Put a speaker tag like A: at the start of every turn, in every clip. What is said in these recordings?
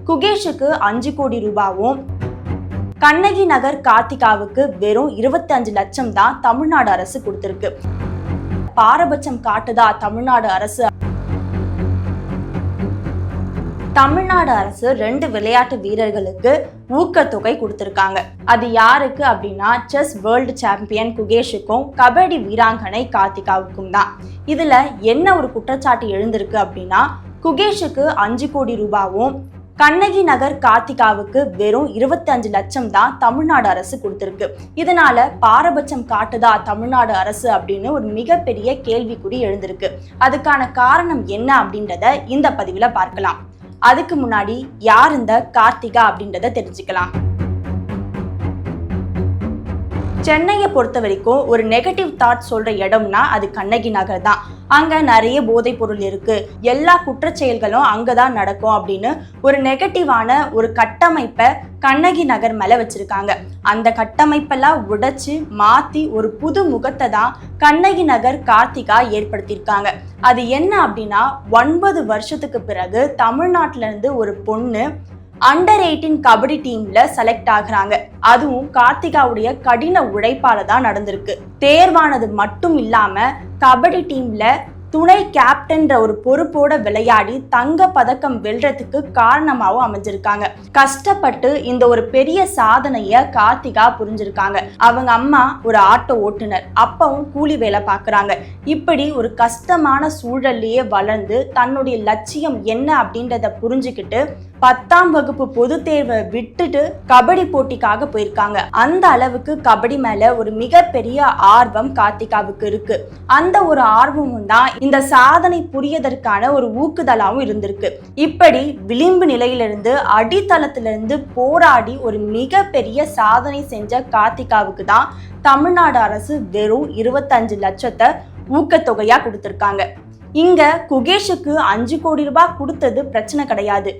A: குகேஷுக்கு 5 கோடி ரூபாயும், கண்ணகி நகர் கார்த்திகாவுக்கு வெறும் 25 லட்சம் தான் தமிழ்நாடு அரசு கொடுத்திருக்கு. பாரபட்சம் காட்டுதா தமிழ்நாடு அரசு? தமிழ்நாடு அரசு 2 விளையாட்டு வீரர்களுக்கு ஊக்கத்தொகை கொடுத்திருக்காங்க. அது யாருக்கு அப்படின்னா, செஸ் வேர்ல்டு சாம்பியன் குகேஷுக்கும் கபடி வீராங்கனை கார்த்திகாவுக்கும் தான். இதுல என்ன ஒரு குற்றச்சாட்டு எழுந்திருக்கு அப்படின்னா, குகேஷுக்கு 5 கோடி ரூபாயும், கண்ணகி நகர் கார்த்திகாவுக்கு வெறும் 25 லட்சம் தான் தமிழ்நாடு அரசு கொடுத்திருக்கு. இதனால பாரபட்சம் காட்டுதா தமிழ்நாடு அரசு அப்படின்னு ஒரு மிகப்பெரிய கேள்விக்குறி எழுந்திருக்கு. அதுக்கான காரணம் என்ன அப்படின்றத இந்த பதிவுல பார்க்கலாம். அதுக்கு முன்னாடி யார் இந்த கார்த்திகா அப்படின்றத தெரிஞ்சுக்கலாம். சென்னையை பொறுத்த வரைக்கும் ஒரு நெகட்டிவ் தாட் சொல்ற இடம்னா அது கண்ணகி நகர் தான். அங்க நிறைய போதைப் பொருள் இருக்கு, எல்லா குற்றச்செயல்களும் அங்கதான் நடக்கும் அப்படின்னு ஒரு நெகட்டிவான ஒரு கட்டமைப்பை கண்ணகி நகர் மேல வச்சிருக்காங்க. அந்த கட்டமைப்பெல்லாம் உடைச்சு மாத்தி ஒரு புது முகத்தை தான் கண்ணகி நகர் கார்த்திகா ஏற்படுத்தியிருக்காங்க. அது என்ன அப்படின்னா, 9 வருஷத்துக்கு பிறகு தமிழ்நாட்டுல இருந்து ஒரு பொண்ணு அண்டர் 18 கபடி டீம்ல செலக்ட் ஆகுறாங்க. அதுவும் கார்த்திகாவுடைய கடின உழைப்பால தான் நடந்திருக்கு. தேர்வானது மட்டும் இல்லாம கபடி டீம்ல துணை கேப்டன்ற ஒரு பொறுப்போட விளையாடி தங்க பதக்கம் வெல்றதுக்கு காரணமாகவும் அமைஞ்சிருக்காங்க. கஷ்டப்பட்டு இந்த ஒரு பெரிய சாதனைய கார்த்திகா புரிஞ்சிருக்காங்க. அவங்க அம்மா ஒரு ஆட்டோ ஓட்டுநர், அப்பவும் கூலி வேலை பார்க்குறாங்க. இப்படி ஒரு கஷ்டமான சூழல்லையே வளர்ந்து தன்னுடைய லட்சியம் என்ன அப்படின்றத புரிஞ்சுக்கிட்டு 10ஆம் வகுப்பு பொது தேர்வை விட்டுட்டு கபடி போட்டிக்காக போயிருக்காங்க. அந்த அளவுக்கு கபடி மேல ஒரு மிகப்பெரிய ஆர்வம் கார்த்திகாவுக்கு இருக்கு. அந்த ஒரு ஆர்வமும் தான் இந்த சாதனை புரியதற்கான ஒரு ஊக்குதலாவும் இருந்திருக்கு. இப்படி விளிம்பு நிலையிலிருந்து அடித்தளத்திலிருந்து போராடி ஒரு மிகப்பெரிய சாதனை செஞ்ச கார்த்திகாவுக்கு தான் தமிழ்நாடு அரசு வெறும் 25 லட்சத்தை ஊக்கத்தொகையா கொடுத்திருக்காங்க. இங்க குகேஷுக்கு 5 கோடி ரூபாய் கொடுத்தது பிரச்சனை கிடையாது.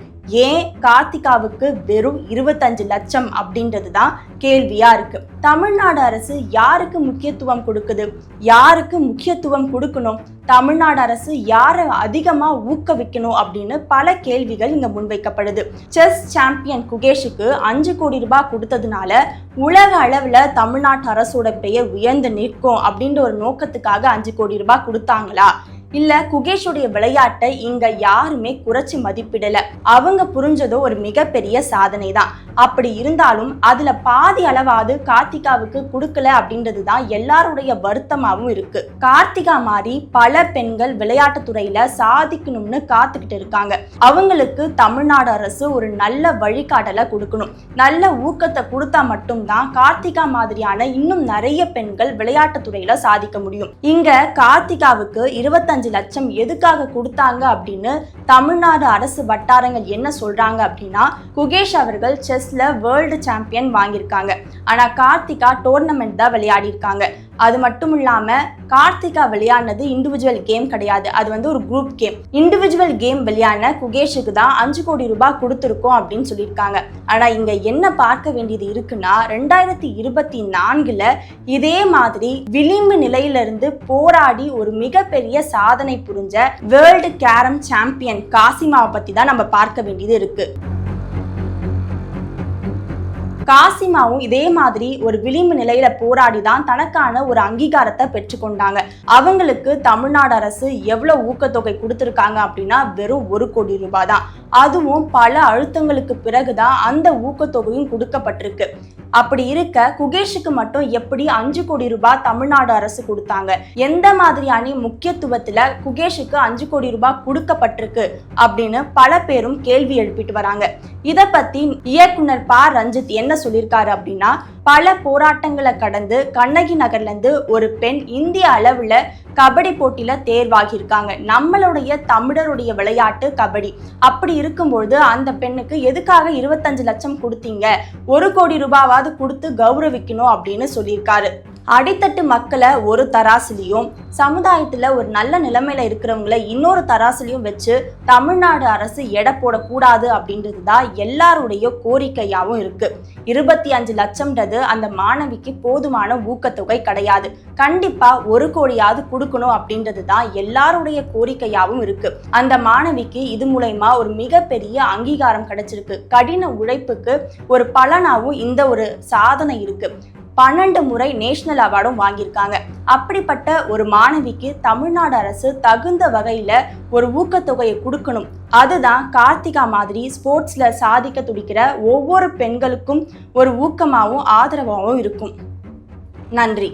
A: ஏன் கார்த்திகாவுக்கு வெறும் 25 லட்சம் அப்படின்றது தான் கேள்வியா இருக்கு. தமிழ்நாடு அரசு யாருக்கு முக்கியத்துவம் கொடுக்குது, யாருக்கு முக்கியத்துவம் கொடுக்கணும், தமிழ்நாடு அரசு யாரை அதிகமா ஊக்குவிக்கணும் அப்படின்னு பல கேள்விகள் இங்க முன்வைக்கப்படுது. செஸ் சாம்பியன் குகேஷுக்கு 5 கோடி ரூபாய் கொடுத்ததுனால உலக அளவுல தமிழ்நாட்டு அரசோட பெயர் உயர்ந்து நிற்கும் அப்படின்ற ஒரு நோக்கத்துக்காக 5 கோடி ரூபாய் கொடுத்தாங்களா? இல்ல குகேஷுடைய விளையாட்டை இங்க யாருமே குறைச்சி மதிப்பிடல. அவங்க புரிஞ்சதோ ஒரு மிகப்பெரிய சாதனை தான். அப்படி இருந்தாலும் அதுல பாதி அளவாவது கார்த்திகாவுக்கு கொடுக்கல அப்படின்றது தான் எல்லாருடைய வருத்தமாவும் இருக்கு. கார்த்திகா மாதிரி பல பெண்கள் விளையாட்டு துறையில சாதிக்கணும்னு காத்துக்கிட்டு இருக்காங்க. அவங்களுக்கு தமிழ்நாடு அரசு ஒரு நல்ல வழிகாட்டலை கொடுக்கணும். நல்ல ஊக்கத்தை கொடுத்தா மட்டும்தான் கார்த்திகா மாதிரியான இன்னும் நிறைய பெண்கள் விளையாட்டு துறையில சாதிக்க முடியும். இங்க கார்த்திகாவுக்கு 25 லட்சம் எதுக்காக கொடுத்தாங்க அப்படின்னு தமிழ்நாடு அரசு வட்டாரங்கள் என்ன சொல்றாங்க அப்படின்னா, குகேஷ் அவர்கள் செஸ்ல வேர்ல்டு சாம்பியன் வாங்கியிருக்காங்க. ஆனா கார்த்திகா டோர்னமெண்ட் தான் விளையாடி இருக்காங்க. அது மட்டும் இல்லாம கார்த்திகா விளையாடினது இண்டிவிஜுவல் கேம் கிடையாது, அது ஒரு குரூப் கேம். இண்டிவிஜுவல் கேம் விளையாடின குகேஷுக்கு தான் 5 கோடி ரூபாய் கொடுத்துருக்கோம் அப்படின்னு சொல்லியிருக்காங்க. ஆனா இங்க என்ன பார்க்க வேண்டியது இருக்குன்னா, 2024 இதே மாதிரி விளிம்பு நிலையிலிருந்து போராடி ஒரு மிகப்பெரிய சாதனை புரிஞ்ச வேர்ல்டு கேரம் சாம்பியன் காசிமாவை பத்தி தான் நம்ம பார்க்க வேண்டியது இருக்கு. காசிமாவும் இதே மாதிரி ஒரு விளிம்பு நிலையில போராடி தான் தனக்கான ஒரு அங்கீகாரத்தை பெற்றுக்கொண்டாங்க. அவங்களுக்கு தமிழ்நாடு அரசு எவ்வளவு ஊக்கத்தொகை கொடுத்திருக்காங்க அப்படின்னா வெறும் 1 கோடி ரூபாய் தான். அதுவும் பல அழுத்தங்களுக்கு பிறகுதான் அந்த ஊக்கத்தொகையும் கொடுக்கப்பட்டிருக்கு. அப்படி இருக்க குகேஷுக்கு மட்டும் எப்படி 5 கோடி ரூபாய் தமிழ்நாடு அரசு கொடுத்தாங்க? எந்த மாதிரியான முக்கியத்துவத்துல குகேஷுக்கு 5 கோடி ரூபாய் கொடுக்கப்பட்டிருக்கு அப்படின்னு பல பேரும் கேள்வி எழுப்பிட்டு வராங்க. இத பத்தி இயக்குனர் ப. ரஞ்சித் என்ன சொல்லியிருக்காரு அப்படின்னா, பல போராட்டங்களை கடந்து கண்ணகி நகர்ல இருந்து ஒரு பெண் இந்திய அளவுல கபடி போட்டியில தேர்வாகி இருக்காங்க. நம்மளுடைய தமிழருடைய விளையாட்டு கபடி. அப்படி இருக்கும்போது அந்த பெண்ணுக்கு எதுக்காக 25 லட்சம் கொடுத்தீங்க, 1 கோடி ரூபாவாவது கொடுத்து கௌரவிக்கணும் அப்படின்னு சொல்லியிருக்காரு. அடித்தட்டு மக்களை ஒரு தராசிலையும் சமுதாயத்துல ஒரு நல்ல நிலைமையில இருக்கிறவங்களை இன்னொரு தராசிலையும் வச்சு தமிழ்நாடு அரசு எடை போடக்கூடாது அப்படின்றது தான் எல்லாருடைய கோரிக்கையாகவும் இருக்கு. 25 லட்சம்ன்றது அந்த மாணவிக்கு போதுமான ஊக்கத்தொகை கிடையாது. கண்டிப்பா 1 கோடியாவது கொடுக்கணும் அப்படின்றது தான் எல்லாருடைய கோரிக்கையாகவும் இருக்கு. அந்த மாணவிக்கு இது மூலமா ஒரு மிகப்பெரிய அங்கீகாரம் கிடைச்சிருக்கு. கடின உழைப்புக்கு ஒரு பலனாகவும் இந்த ஒரு சாதனை இருக்கு. 12 முறை நேஷனல் அவார்டும் வாங்கியிருக்காங்க. அப்படிப்பட்ட ஒரு மாணவிக்கு தமிழ்நாடு அரசு தகுந்த வகையில ஒரு ஊக்கத்தொகையை கொடுக்கணும். அதுதான் கார்த்திகா மாதிரி ஸ்போர்ட்ஸ்ல சாதிக்க துடிக்கிற ஒவ்வொரு பெண்களுக்கும் ஒரு ஊக்கமாகவும் ஆதரவாகவும் இருக்கும். நன்றி.